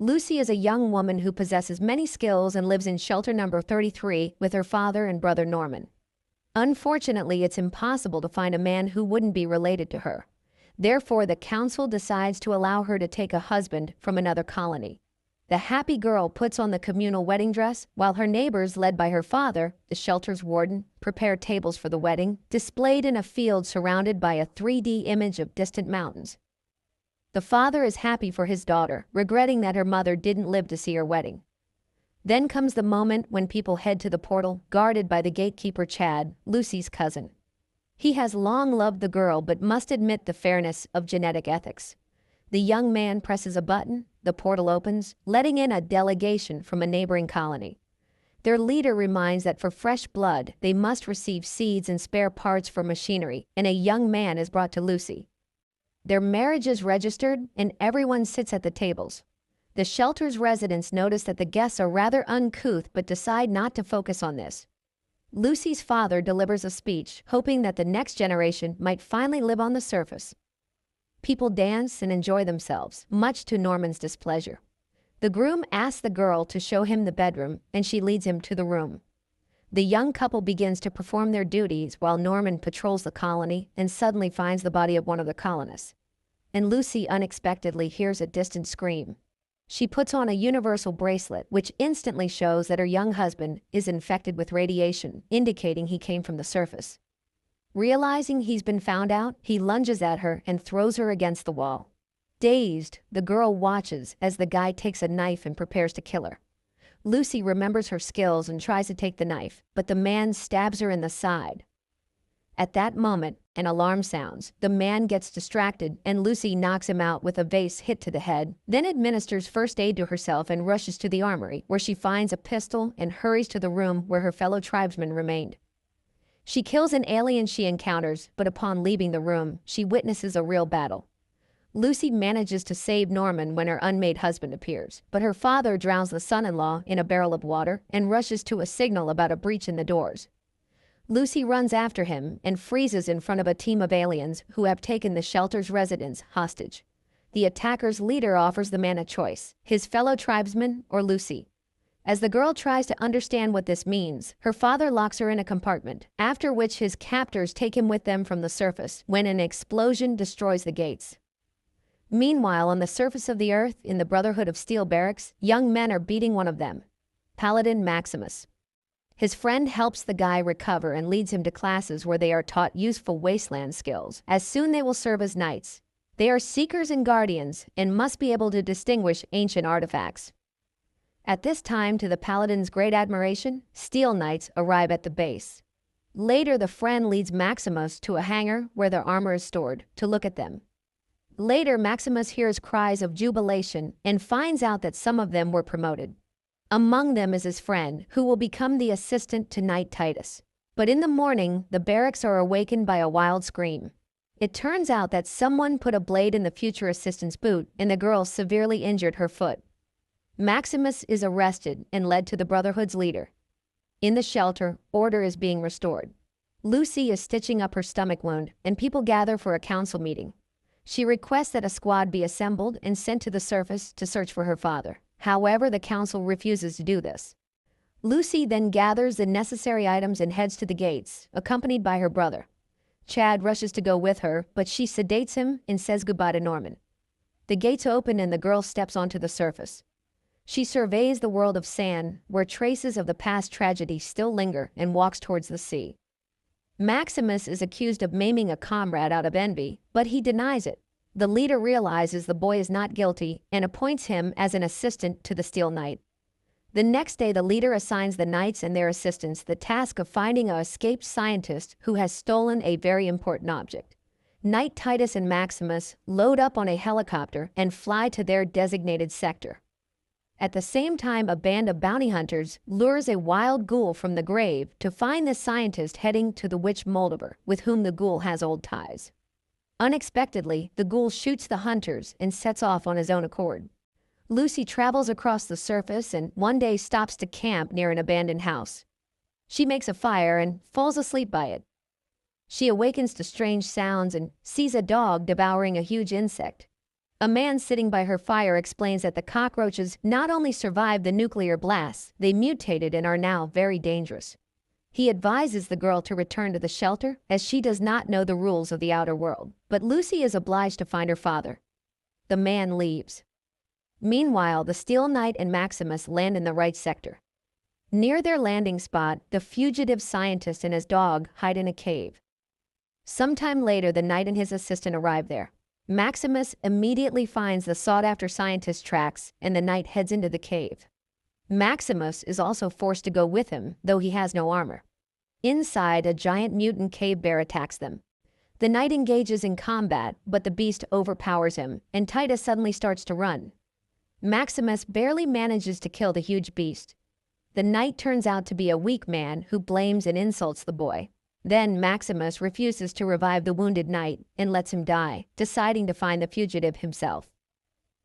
Lucy is a young woman who possesses many skills and lives in shelter number 33 with her father and brother Norman. Unfortunately, it's impossible to find a man who wouldn't be related to her. Therefore, the council decides to allow her to take a husband from another colony. The happy girl puts on the communal wedding dress, while her neighbors, led by her father, the shelter's warden, prepare tables for the wedding, displayed in a field surrounded by a 3D image of distant mountains. The father is happy for his daughter, regretting that her mother didn't live to see her wedding. Then comes the moment when people head to the portal, guarded by the gatekeeper Chad, Lucy's cousin. He has long loved the girl but must admit the fairness of genetic ethics. The young man presses a button, the portal opens, letting in a delegation from a neighboring colony. Their leader reminds that for fresh blood, they must receive seeds and spare parts for machinery, and a young man is brought to Lucy. Their marriage is registered, and everyone sits at the tables. The shelter's residents notice that the guests are rather uncouth but decide not to focus on this. Lucy's father delivers a speech, hoping that the next generation might finally live on the surface. People dance and enjoy themselves, much to Norman's displeasure. The groom asks the girl to show him the bedroom, and she leads him to the room. The young couple begins to perform their duties while Norman patrols the colony and suddenly finds the body of one of the colonists. And Lucy unexpectedly hears a distant scream. She puts on a universal bracelet, which instantly shows that her young husband is infected with radiation, indicating he came from the surface. Realizing he's been found out, he lunges at her and throws her against the wall. Dazed, the girl watches as the guy takes a knife and prepares to kill her. Lucy remembers her skills and tries to take the knife, but the man stabs her in the side. At that moment, an alarm sounds. The man gets distracted, and Lucy knocks him out with a vase hit to the head, then administers first aid to herself and rushes to the armory, where she finds a pistol and hurries to the room where her fellow tribesmen remained. She kills an alien she encounters, but upon leaving the room, she witnesses a real battle. Lucy manages to save Norman when her unmade husband appears, but her father drowns the son-in-law in a barrel of water and rushes to a signal about a breach in the doors. Lucy runs after him and freezes in front of a team of aliens who have taken the shelter's residents hostage. The attacker's leader offers the man a choice: his fellow tribesman or Lucy. As the girl tries to understand what this means, her father locks her in a compartment, after which his captors take him with them from the surface when an explosion destroys the gates. Meanwhile, on the surface of the earth, in the Brotherhood of Steel barracks, young men are beating one of them, Paladin Maximus. His friend helps the guy recover and leads him to classes where they are taught useful wasteland skills, as soon they will serve as knights. They are seekers and guardians, and must be able to distinguish ancient artifacts. At this time, to the Paladin's great admiration, Steel Knights arrive at the base. Later, the friend leads Maximus to a hangar where their armor is stored, to look at them. Later, Maximus hears cries of jubilation and finds out that some of them were promoted. Among them is his friend, who will become the assistant to Knight Titus. But in the morning, the barracks are awakened by a wild scream. It turns out that someone put a blade in the future assistant's boot, and the girl severely injured her foot. Maximus is arrested and led to the Brotherhood's leader. In the shelter, order is being restored. Lucy is stitching up her stomach wound, and people gather for a council meeting. She requests that a squad be assembled and sent to the surface to search for her father. However, the council refuses to do this. Lucy then gathers the necessary items and heads to the gates, accompanied by her brother. Chad rushes to go with her, but she sedates him and says goodbye to Norman. The gates open and the girl steps onto the surface. She surveys the world of sand, where traces of the past tragedy still linger, and walks towards the sea. Maximus is accused of maiming a comrade out of envy, but he denies it. The leader realizes the boy is not guilty and appoints him as an assistant to the Steel Knight. The next day, the leader assigns the knights and their assistants the task of finding an escaped scientist who has stolen a very important object. Knight Titus and Maximus load up on a helicopter and fly to their designated sector. At the same time, a band of bounty hunters lures a wild ghoul from the grave to find the scientist heading to the witch Moldover, with whom the ghoul has old ties. Unexpectedly, the ghoul shoots the hunters and sets off on his own accord. Lucy travels across the surface and one day stops to camp near an abandoned house. She makes a fire and falls asleep by it. She awakens to strange sounds and sees a dog devouring a huge insect. A man sitting by her fire explains that the cockroaches not only survived the nuclear blasts, they mutated and are now very dangerous. He advises the girl to return to the shelter as she does not know the rules of the outer world, but Lucy is obliged to find her father. The man leaves. Meanwhile, the Steel Knight and Maximus land in the right sector. Near their landing spot, the fugitive scientist and his dog hide in a cave. Sometime later, the knight and his assistant arrive there. Maximus immediately finds the sought-after scientist's tracks, and the knight heads into the cave. Maximus is also forced to go with him, though he has no armor. Inside, a giant mutant cave bear attacks them. The knight engages in combat, but the beast overpowers him, and Titus suddenly starts to run. Maximus barely manages to kill the huge beast. The knight turns out to be a weak man who blames and insults the boy. Then Maximus refuses to revive the wounded knight and lets him die, deciding to find the fugitive himself.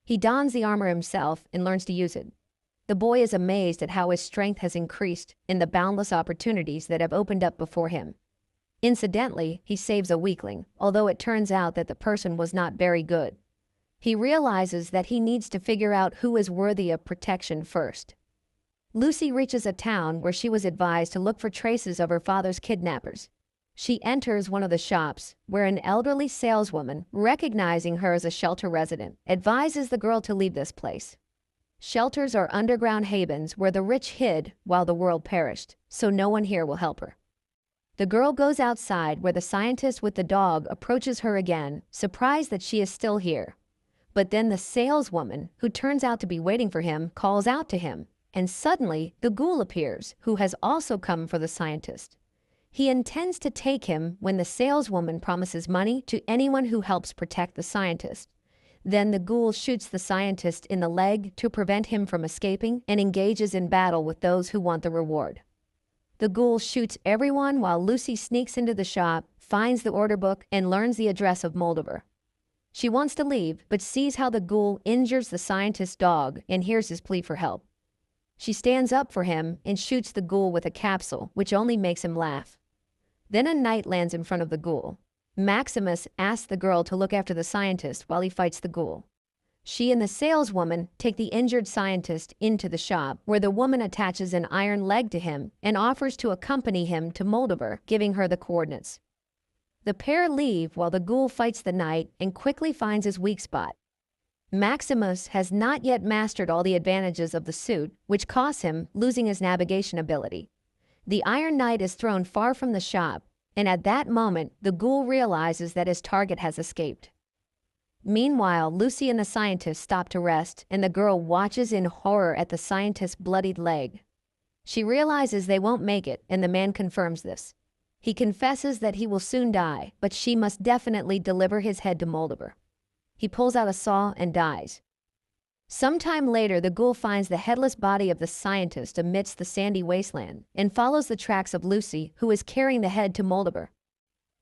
He dons the armor himself and learns to use it. The boy is amazed at how his strength has increased and the boundless opportunities that have opened up before him. Incidentally, he saves a weakling, although it turns out that the person was not very good. He realizes that he needs to figure out who is worthy of protection first. Lucy reaches a town where she was advised to look for traces of her father's kidnappers. She enters one of the shops, where an elderly saleswoman, recognizing her as a shelter resident, advises the girl to leave this place. Shelters are underground havens where the rich hid while the world perished, so no one here will help her. The girl goes outside where the scientist with the dog approaches her again, surprised that she is still here. But then the saleswoman, who turns out to be waiting for him, calls out to him. And suddenly, the ghoul appears, who has also come for the scientist. He intends to take him when the saleswoman promises money to anyone who helps protect the scientist. Then the ghoul shoots the scientist in the leg to prevent him from escaping and engages in battle with those who want the reward. The ghoul shoots everyone while Lucy sneaks into the shop, finds the order book, and learns the address of Moldover. She wants to leave, but sees how the ghoul injures the scientist's dog and hears his plea for help. She stands up for him and shoots the ghoul with a capsule, which only makes him laugh. Then a knight lands in front of the ghoul. Maximus asks the girl to look after the scientist while he fights the ghoul. She and the saleswoman take the injured scientist into the shop, where the woman attaches an iron leg to him and offers to accompany him to Moldover, giving her the coordinates. The pair leave while the ghoul fights the knight and quickly finds his weak spot. Maximus has not yet mastered all the advantages of the suit, which costs him losing his navigation ability. The Iron Knight is thrown far from the shop, and at that moment, the ghoul realizes that his target has escaped. Meanwhile, Lucy and the scientist stop to rest, and the girl watches in horror at the scientist's bloodied leg. She realizes they won't make it, and the man confirms this. He confesses that he will soon die, but she must definitely deliver his head to Moldover. He pulls out a saw and dies. Sometime later, the ghoul finds the headless body of the scientist amidst the sandy wasteland and follows the tracks of Lucy, who is carrying the head to Moldover.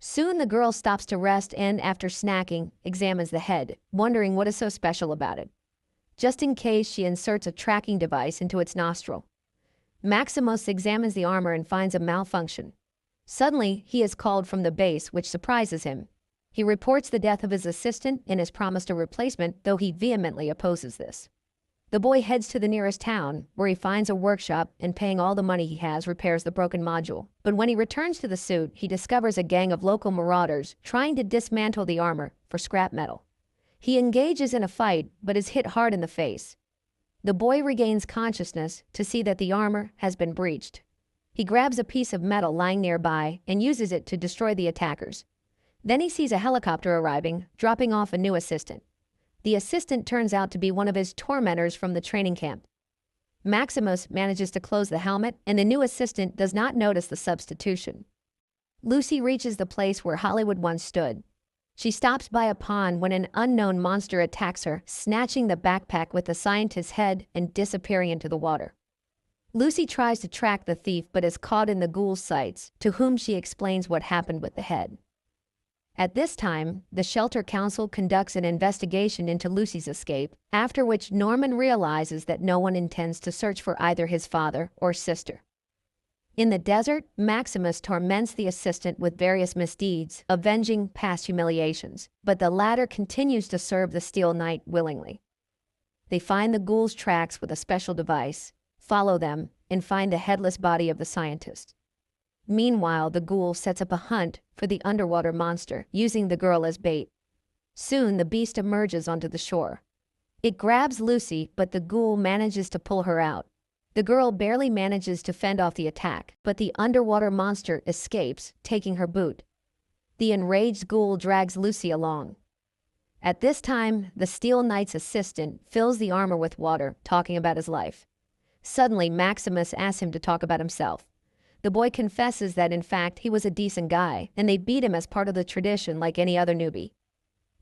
Soon the girl stops to rest and, after snacking, examines the head, wondering what is so special about it. Just in case, she inserts a tracking device into its nostril. Maximus examines the armor and finds a malfunction. Suddenly, he is called from the base, which surprises him. He reports the death of his assistant and is promised a replacement, though he vehemently opposes this. The boy heads to the nearest town, where he finds a workshop and, paying all the money he has, repairs the broken module. But when he returns to the suit, he discovers a gang of local marauders trying to dismantle the armor for scrap metal. He engages in a fight, but is hit hard in the face. The boy regains consciousness to see that the armor has been breached. He grabs a piece of metal lying nearby and uses it to destroy the attackers. Then he sees a helicopter arriving, dropping off a new assistant. The assistant turns out to be one of his tormentors from the training camp. Maximus manages to close the helmet, and the new assistant does not notice the substitution. Lucy reaches the place where Hollywood once stood. She stops by a pond when an unknown monster attacks her, snatching the backpack with the scientist's head and disappearing into the water. Lucy tries to track the thief but is caught in the ghoul's sights, to whom she explains what happened with the head. At this time, the Shelter Council conducts an investigation into Lucy's escape, after which Norman realizes that no one intends to search for either his father or sister. In the desert, Maximus torments the assistant with various misdeeds, avenging past humiliations, but the latter continues to serve the Steel Knight willingly. They find the ghoul's tracks with a special device, follow them, and find the headless body of the scientist. Meanwhile, the ghoul sets up a hunt for the underwater monster, using the girl as bait. Soon, the beast emerges onto the shore. It grabs Lucy, but the ghoul manages to pull her out. The girl barely manages to fend off the attack, but the underwater monster escapes, taking her boot. The enraged ghoul drags Lucy along. At this time, the Steel Knight's assistant fills the armor with water, talking about his life. Suddenly, Maximus asks him to talk about himself. The boy confesses that in fact he was a decent guy, and they beat him as part of the tradition like any other newbie.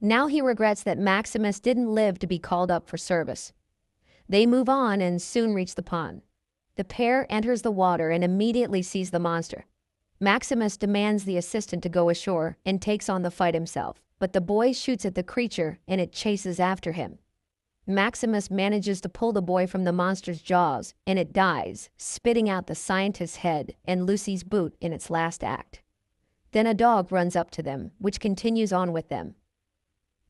Now he regrets that Maximus didn't live to be called up for service. They move on and soon reach the pond. The pair enters the water and immediately sees the monster. Maximus demands the assistant to go ashore and takes on the fight himself, but the boy shoots at the creature and it chases after him. Maximus manages to pull the boy from the monster's jaws and it dies, spitting out the scientist's head and Lucy's boot in its last act. Then a dog runs up to them, which continues on with them.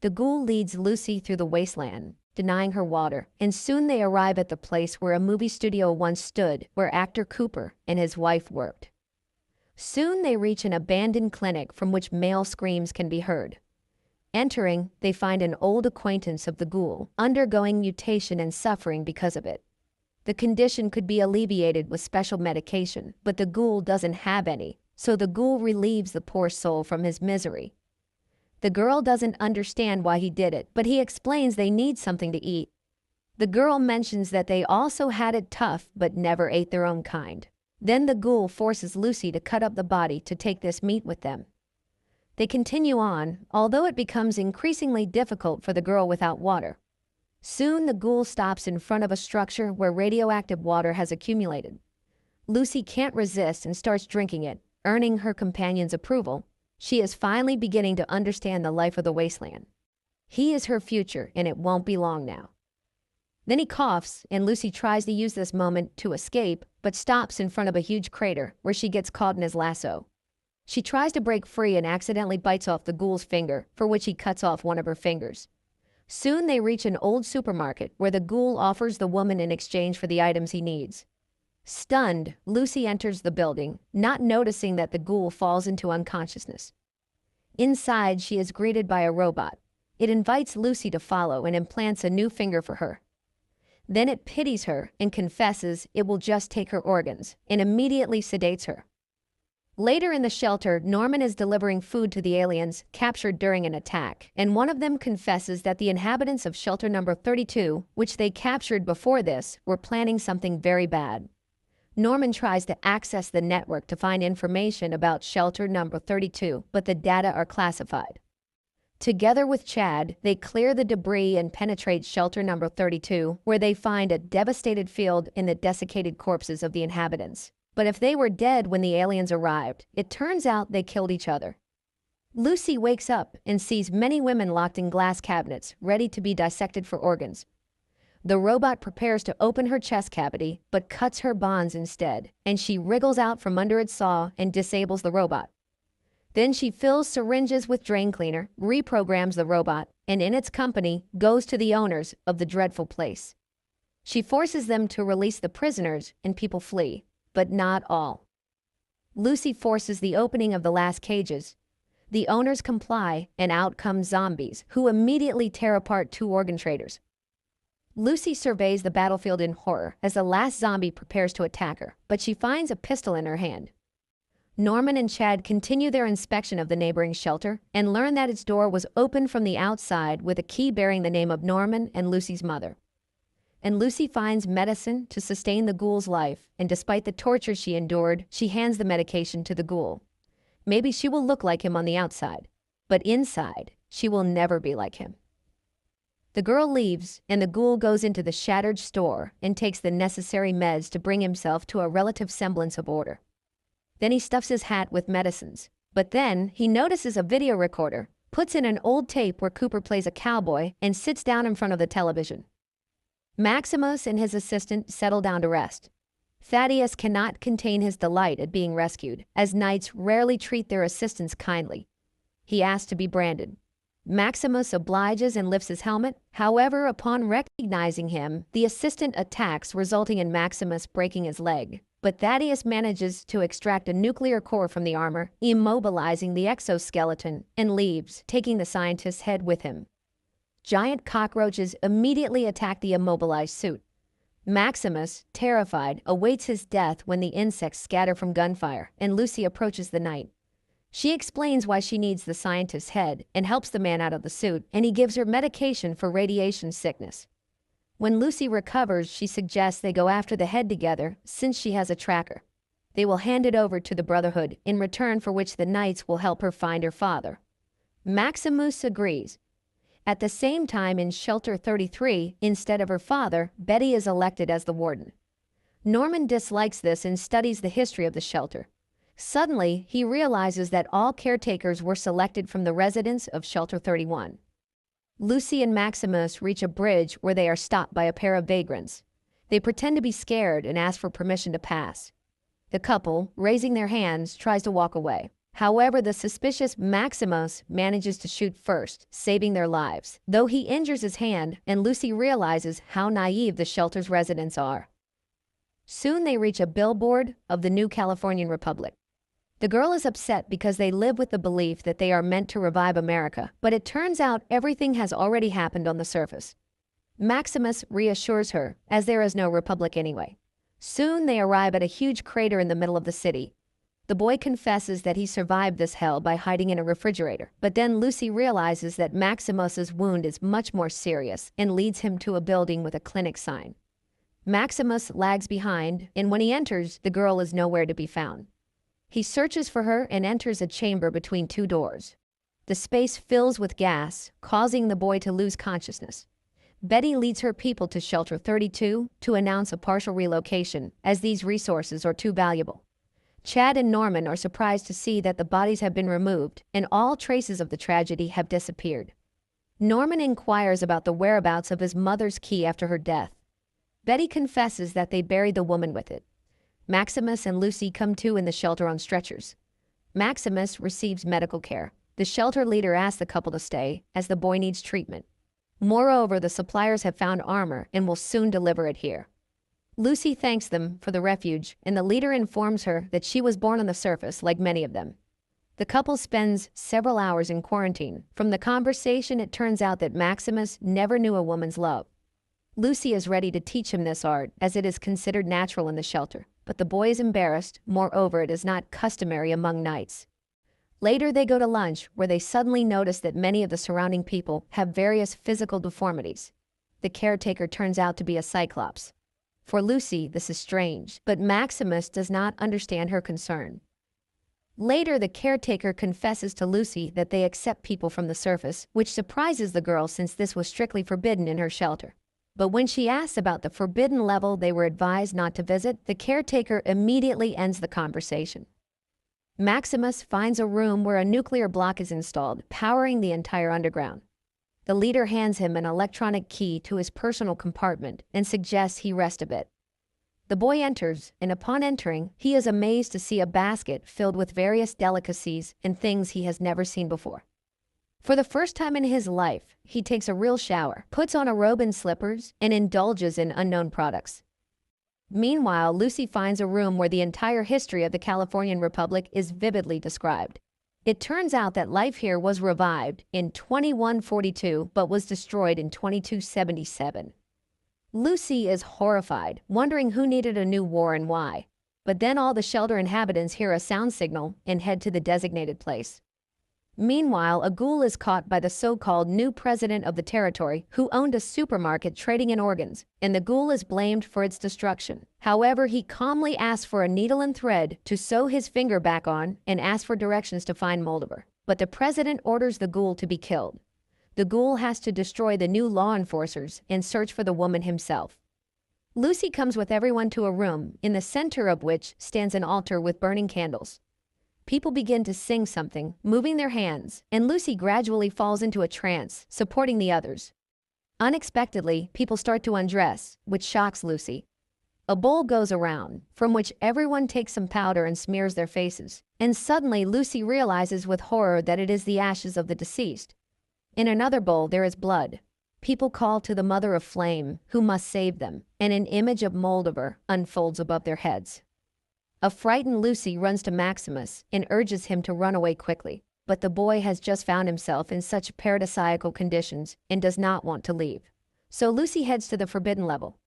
The ghoul leads Lucy through the wasteland, denying her water, and soon they arrive at the place where a movie studio once stood, where actor Cooper and his wife worked. Soon they reach an abandoned clinic from which male screams can be heard. Entering, they find an old acquaintance of the ghoul, undergoing mutation and suffering because of it. The condition could be alleviated with special medication, but the ghoul doesn't have any, so the ghoul relieves the poor soul from his misery. The girl doesn't understand why he did it, but he explains they need something to eat. The girl mentions that they also had it tough but never ate their own kind. Then the ghoul forces Lucy to cut up the body to take this meat with them. They continue on, although it becomes increasingly difficult for the girl without water. Soon the ghoul stops in front of a structure where radioactive water has accumulated. Lucy can't resist and starts drinking it, earning her companion's approval. She is finally beginning to understand the life of the wasteland. He is her future, and it won't be long now. Then he coughs, and Lucy tries to use this moment to escape, but stops in front of a huge crater where she gets caught in his lasso. She tries to break free and accidentally bites off the ghoul's finger, for which he cuts off one of her fingers. Soon they reach an old supermarket where the ghoul offers the woman in exchange for the items he needs. Stunned, Lucy enters the building, not noticing that the ghoul falls into unconsciousness. Inside, she is greeted by a robot. It invites Lucy to follow and implants a new finger for her. Then it pities her and confesses it will just take her organs, and immediately sedates her. Later in the shelter, Norman is delivering food to the aliens captured during an attack, and one of them confesses that the inhabitants of shelter number 32, which they captured before this, were planning something very bad. Norman tries to access the network to find information about shelter number 32, but the data are classified. Together with Chad, they clear the debris and penetrate shelter number 32, where they find a devastated field in the desiccated corpses of the inhabitants. But if they were dead when the aliens arrived, it turns out they killed each other. Lucy wakes up and sees many women locked in glass cabinets, ready to be dissected for organs. The robot prepares to open her chest cavity, but cuts her bonds instead, and she wriggles out from under its saw and disables the robot. Then she fills syringes with drain cleaner, reprograms the robot, and in its company goes to the owners of the dreadful place. She forces them to release the prisoners and people flee, but not all. Lucy forces the opening of the last cages. The owners comply, and out come zombies, who immediately tear apart 2 organ traders. Lucy surveys the battlefield in horror as the last zombie prepares to attack her, but she finds a pistol in her hand. Norman and Chad continue their inspection of the neighboring shelter and learn that its door was opened from the outside with a key bearing the name of Norman and Lucy's mother. And Lucy finds medicine to sustain the ghoul's life, and despite the torture she endured, she hands the medication to the ghoul. Maybe she will look like him on the outside, but inside, she will never be like him. The girl leaves, and the ghoul goes into the shattered store and takes the necessary meds to bring himself to a relative semblance of order. Then he stuffs his hat with medicines, but then he notices a video recorder, puts in an old tape where Cooper plays a cowboy, and sits down in front of the television. Maximus and his assistant settle down to rest. Thaddeus cannot contain his delight at being rescued, as knights rarely treat their assistants kindly. He asks to be branded. Maximus obliges and lifts his helmet. However, upon recognizing him, the assistant attacks, resulting in Maximus breaking his leg. But Thaddeus manages to extract a nuclear core from the armor, immobilizing the exoskeleton, and leaves, taking the scientist's head with him. Giant cockroaches immediately attack the immobilized suit. Maximus, terrified, awaits his death when the insects scatter from gunfire, and Lucy approaches the knight. She explains why she needs the scientist's head and helps the man out of the suit, and he gives her medication for radiation sickness. When Lucy recovers, she suggests they go after the head together since she has a tracker. They will hand it over to the Brotherhood, in return for which the knights will help her find her father. Maximus agrees. At the same time, in Shelter 33, instead of her father, Betty is elected as the warden. Norman dislikes this and studies the history of the shelter. Suddenly, he realizes that all caretakers were selected from the residents of Shelter 31. Lucy and Maximus reach a bridge where they are stopped by a pair of vagrants. They pretend to be scared and ask for permission to pass. The couple, raising their hands, tries to walk away. However, the suspicious Maximus manages to shoot first, saving their lives, though he injures his hand, and Lucy realizes how naive the shelter's residents are. Soon they reach a billboard of the new Californian Republic. The girl is upset because they live with the belief that they are meant to revive America, but it turns out everything has already happened on the surface. Maximus reassures her, as there is no republic anyway. Soon they arrive at a huge crater in the middle of the city. The boy confesses that he survived this hell by hiding in a refrigerator, but then Lucy realizes that Maximus's wound is much more serious and leads him to a building with a clinic sign. Maximus lags behind, and when he enters, the girl is nowhere to be found. He searches for her and enters a chamber between two doors. The space fills with gas, causing the boy to lose consciousness. Betty leads her people to Shelter 32 to announce a partial relocation, as these resources are too valuable. Chad and Norman are surprised to see that the bodies have been removed and all traces of the tragedy have disappeared. Norman inquires about the whereabouts of his mother's key after her death. Betty confesses that they buried the woman with it. Maximus and Lucy come to in the shelter on stretchers. Maximus receives medical care. The shelter leader asks the couple to stay, as the boy needs treatment. Moreover, the suppliers have found armor and will soon deliver it here. Lucy thanks them for the refuge, and the leader informs her that she was born on the surface, like many of them. The couple spends several hours in quarantine. From the conversation, it turns out that Maximus never knew a woman's love. Lucy is ready to teach him this art, as it is considered natural in the shelter, but the boy is embarrassed. Moreover, it is not customary among knights. Later, they go to lunch, where they suddenly notice that many of the surrounding people have various physical deformities. The caretaker turns out to be a cyclops. For Lucy, this is strange, but Maximus does not understand her concern. Later, the caretaker confesses to Lucy that they accept people from the surface, which surprises the girl since this was strictly forbidden in her shelter. But when she asks about the forbidden level they were advised not to visit, the caretaker immediately ends the conversation. Maximus finds a room where a nuclear block is installed, powering the entire underground. The leader hands him an electronic key to his personal compartment and suggests he rest a bit. The boy enters, and upon entering, he is amazed to see a basket filled with various delicacies and things he has never seen before. For the first time in his life, he takes a real shower, puts on a robe and slippers, and indulges in unknown products. Meanwhile, Lucy finds a room where the entire history of the Californian Republic is vividly described. It turns out that life here was revived in 2142 but was destroyed in 2277. Lucy is horrified, wondering who needed a new war and why. But then all the shelter inhabitants hear a sound signal and head to the designated place. Meanwhile, a ghoul is caught by the so-called new president of the territory, who owned a supermarket trading in organs, and the ghoul is blamed for its destruction. However, he calmly asks for a needle and thread to sew his finger back on and asks for directions to find Moldover. But the president orders the ghoul to be killed. The ghoul has to destroy the new law enforcers and search for the woman himself. Lucy comes with everyone to a room, in the center of which stands an altar with burning candles. People begin to sing something, moving their hands, and Lucy gradually falls into a trance, supporting the others. Unexpectedly, people start to undress, which shocks Lucy. A bowl goes around, from which everyone takes some powder and smears their faces. And suddenly Lucy realizes with horror that it is the ashes of the deceased. In another bowl there is blood. People call to the Mother of Flame, who must save them, and an image of Moldover unfolds above their heads. A frightened Lucy runs to Maximus and urges him to run away quickly, but the boy has just found himself in such paradisiacal conditions and does not want to leave. So Lucy heads to the forbidden level.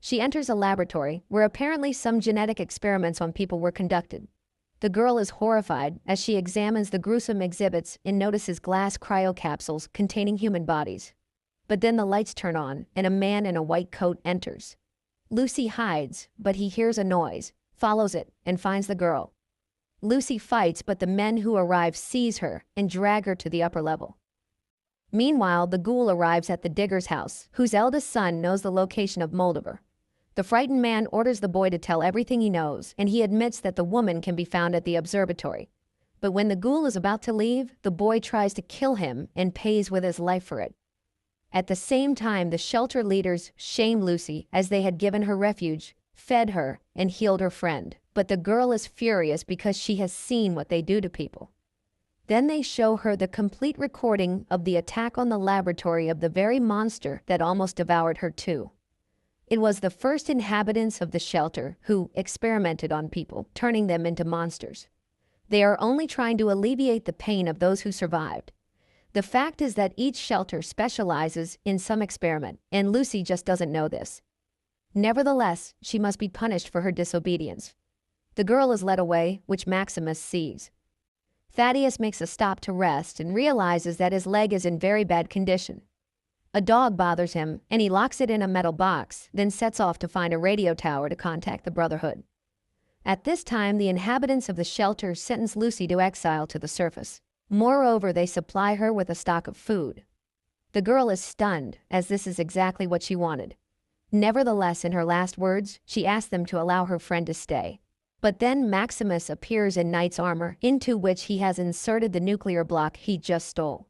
She enters a laboratory where apparently some genetic experiments on people were conducted. The girl is horrified as she examines the gruesome exhibits and notices glass cryocapsules containing human bodies. But then the lights turn on and a man in a white coat enters. Lucy hides, but he hears a noise, follows it, and finds the girl. Lucy fights, but the men who arrive seize her and drag her to the upper level. Meanwhile, the ghoul arrives at the digger's house, whose eldest son knows the location of Moldover. The frightened man orders the boy to tell everything he knows, and he admits that the woman can be found at the observatory. But when the ghoul is about to leave, the boy tries to kill him and pays with his life for it. At the same time, the shelter leaders shame Lucy as they had given her refuge, fed her, and healed her friend. But the girl is furious because she has seen what they do to people. Then they show her the complete recording of the attack on the laboratory of the very monster that almost devoured her too. It was the first inhabitants of the shelter who experimented on people, turning them into monsters. They are only trying to alleviate the pain of those who survived. The fact is that each shelter specializes in some experiment, and Lucy just doesn't know this. Nevertheless, she must be punished for her disobedience. The girl is led away, which Maximus sees. Thaddeus makes a stop to rest and realizes that his leg is in very bad condition. A dog bothers him, and he locks it in a metal box, then sets off to find a radio tower to contact the Brotherhood. At this time, the inhabitants of the shelter sentence Lucy to exile to the surface. Moreover, they supply her with a stock of food. The girl is stunned, as this is exactly what she wanted. Nevertheless, in her last words, she asks them to allow her friend to stay. But then Maximus appears in knight's armor, into which he has inserted the nuclear block he just stole.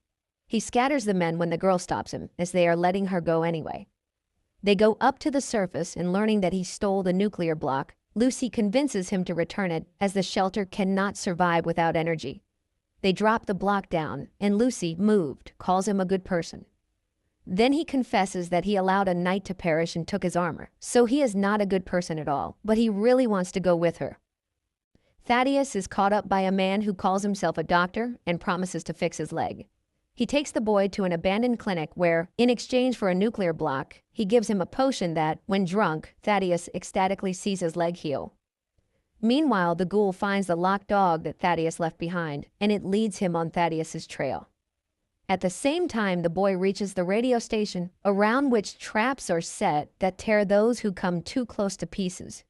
He scatters the men when the girl stops him, as they are letting her go anyway. They go up to the surface, and learning that he stole the nuclear block, Lucy convinces him to return it, as the shelter cannot survive without energy. They drop the block down, and Lucy, moved, calls him a good person. Then he confesses that he allowed a knight to perish and took his armor, so he is not a good person at all, but he really wants to go with her. Thaddeus is caught up by a man who calls himself a doctor and promises to fix his leg. He takes the boy to an abandoned clinic where, in exchange for a nuclear block, he gives him a potion that, when drunk, Thaddeus ecstatically sees his leg heal. Meanwhile, the ghoul finds the locked dog that Thaddeus left behind, and it leads him on Thaddeus's trail. At the same time, the boy reaches the radio station, around which traps are set that tear those who come too close to pieces.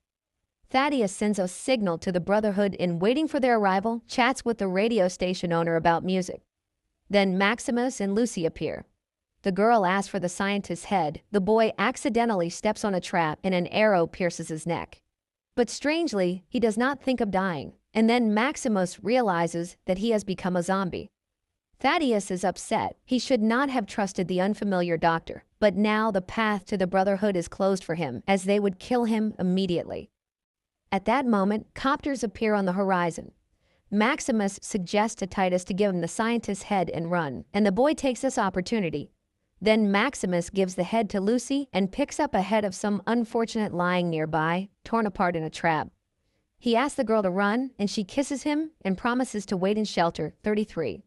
Thaddeus sends a signal to the Brotherhood and, waiting for their arrival, chats with the radio station owner about music. Then Maximus and Lucy appear. The girl asks for the scientist's head. The boy accidentally steps on a trap and an arrow pierces his neck. But strangely, he does not think of dying, and then Maximus realizes that he has become a zombie. Thaddeus is upset. He should not have trusted the unfamiliar doctor, but now the path to the Brotherhood is closed for him, as they would kill him immediately. At that moment, copters appear on the horizon. Maximus suggests to Titus to give him the scientist's head and run, and the boy takes this opportunity. Then Maximus gives the head to Lucy and picks up a head of some unfortunate lying nearby, torn apart in a trap. He asks the girl to run, and she kisses him and promises to wait in shelter 33.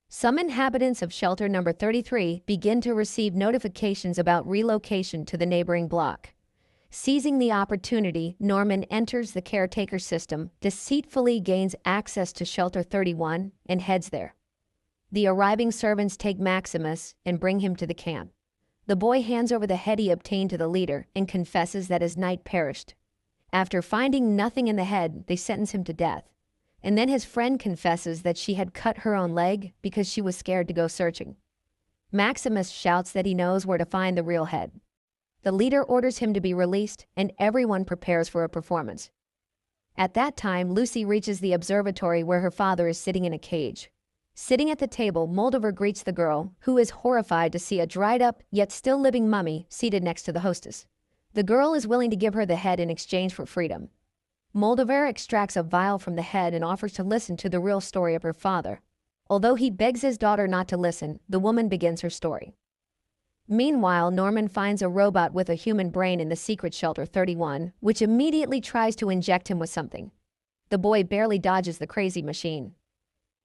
Some inhabitants of shelter number 33 begin to receive notifications about relocation to the neighboring block. Seizing the opportunity, Norman enters the caretaker system, deceitfully gains access to Shelter 31, and heads there. The arriving servants take Maximus and bring him to the camp. The boy hands over the head he obtained to the leader and confesses that his knight perished. After finding nothing in the head, they sentence him to death. And then his friend confesses that she had cut her own leg because she was scared to go searching. Maximus shouts that he knows where to find the real head. The leader orders him to be released, and everyone prepares for a performance. At that time, Lucy reaches the observatory where her father is sitting in a cage. Sitting at the table, Moldover greets the girl, who is horrified to see a dried-up, yet still living mummy seated next to the hostess. The girl is willing to give her the head in exchange for freedom. Moldover extracts a vial from the head and offers to listen to the real story of her father. Although he begs his daughter not to listen, the woman begins her story. Meanwhile, Norman finds a robot with a human brain in the secret shelter 31, which immediately tries to inject him with something. The boy barely dodges the crazy machine.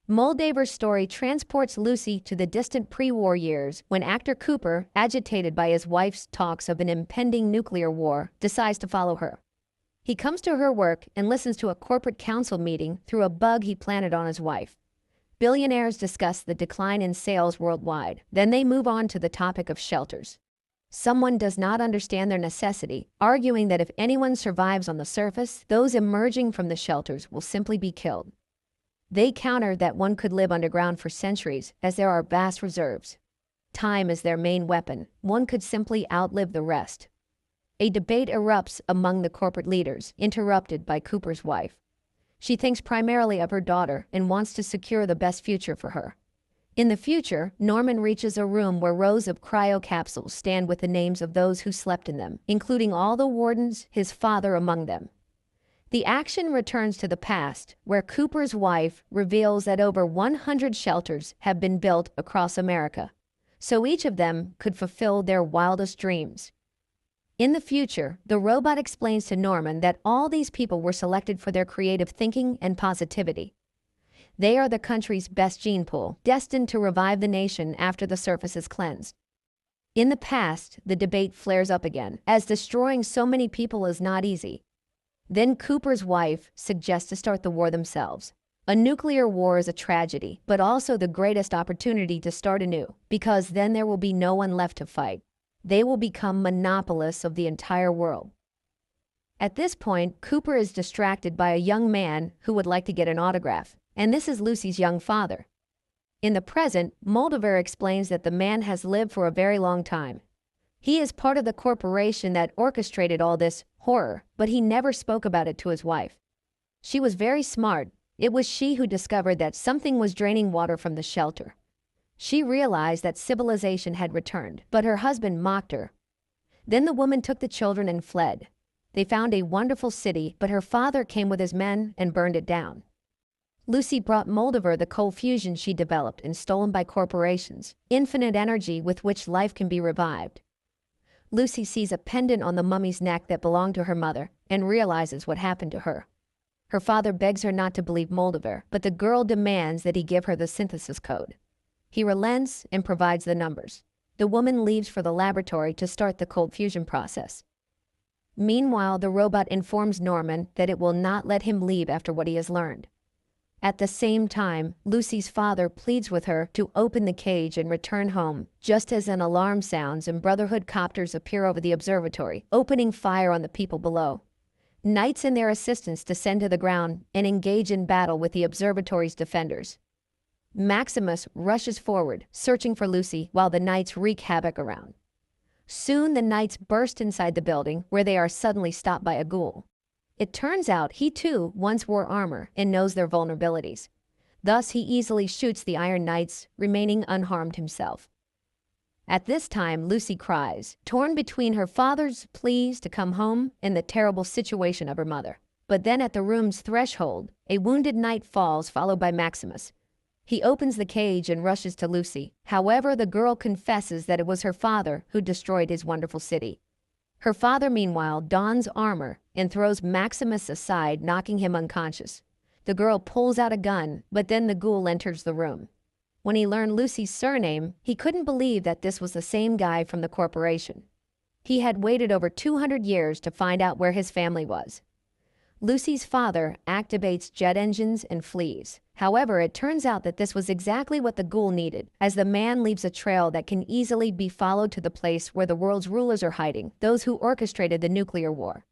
Moldover's story transports Lucy to the distant pre-war years when actor Cooper, agitated by his wife's talks of an impending nuclear war, decides to follow her. He comes to her work and listens to a corporate council meeting through a bug he planted on his wife. Billionaires discuss the decline in sales worldwide. Then they move on to the topic of shelters. Someone does not understand their necessity, arguing that if anyone survives on the surface, those emerging from the shelters will simply be killed. They counter that one could live underground for centuries, as there are vast reserves. Time is their main weapon. One could simply outlive the rest. A debate erupts among the corporate leaders, interrupted by Cooper's wife. She thinks primarily of her daughter and wants to secure the best future for her. In the future, Norman reaches a room where rows of cryo capsules stand with the names of those who slept in them, including all the wardens, his father among them. The action returns to the past, where Cooper's wife reveals that over 100 shelters have been built across America, so each of them could fulfill their wildest dreams. In the future, the robot explains to Norman that all these people were selected for their creative thinking and positivity. They are the country's best gene pool, destined to revive the nation after the surface is cleansed. In the past, the debate flares up again, as destroying so many people is not easy. Then Cooper's wife suggests to start the war themselves. A nuclear war is a tragedy, but also the greatest opportunity to start anew, because then there will be no one left to fight. They will become monopolists of the entire world. At this point, Cooper is distracted by a young man who would like to get an autograph, and this is Lucy's young father. In the present, Moldover explains that the man has lived for a very long time. He is part of the corporation that orchestrated all this horror, but he never spoke about it to his wife. She was very smart. It was she who discovered that something was draining water from the shelter. She realized that civilization had returned, but her husband mocked her. Then the woman took the children and fled. They found a wonderful city, but her father came with his men and burned it down. Lucy brought Moldover the cold fusion she developed and stolen by corporations, infinite energy with which life can be revived. Lucy sees a pendant on the mummy's neck that belonged to her mother and realizes what happened to her. Her father begs her not to believe Moldover, but the girl demands that he give her the synthesis code. He relents and provides the numbers. The woman leaves for the laboratory to start the cold fusion process. Meanwhile, the robot informs Norman that it will not let him leave after what he has learned. At the same time, Lucy's father pleads with her to open the cage and return home, just as an alarm sounds and Brotherhood copters appear over the observatory, opening fire on the people below. Knights and their assistants descend to the ground and engage in battle with the observatory's defenders. Maximus rushes forward, searching for Lucy, while the knights wreak havoc around. Soon the knights burst inside the building, where they are suddenly stopped by a ghoul. It turns out he too once wore armor and knows their vulnerabilities. Thus he easily shoots the Iron Knights, remaining unharmed himself. At this time, Lucy cries, torn between her father's pleas to come home and the terrible situation of her mother. But then at the room's threshold, a wounded knight falls, followed by Maximus. He opens the cage and rushes to Lucy. However, the girl confesses that it was her father who destroyed his wonderful city. Her father, meanwhile, dons armor and throws Maximus aside, knocking him unconscious. The girl pulls out a gun, but then the ghoul enters the room. When he learned Lucy's surname, he couldn't believe that this was the same guy from the corporation. He had waited over 200 years to find out where his family was. Lucy's father activates jet engines and flees. However, it turns out that this was exactly what the ghoul needed, as the man leaves a trail that can easily be followed to the place where the world's rulers are hiding, those who orchestrated the nuclear war.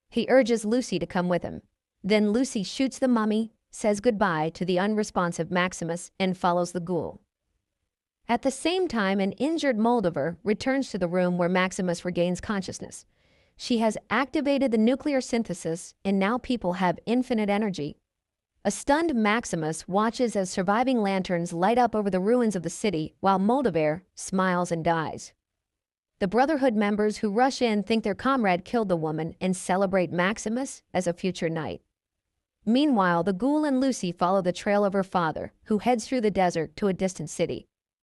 He urges Lucy to come with him. Then Lucy shoots the mummy, says goodbye to the unresponsive Maximus, and follows the ghoul. At the same time, an injured Moldover returns to the room where Maximus regains consciousness. She has activated the nuclear synthesis, and now people have infinite energy. A stunned Maximus watches as surviving lanterns light up over the ruins of the city, while Moldover smiles and dies. The Brotherhood members who rush in think their comrade killed the woman and celebrate Maximus as a future knight. Meanwhile, the ghoul and Lucy follow the trail of her father, who heads through the desert to a distant city.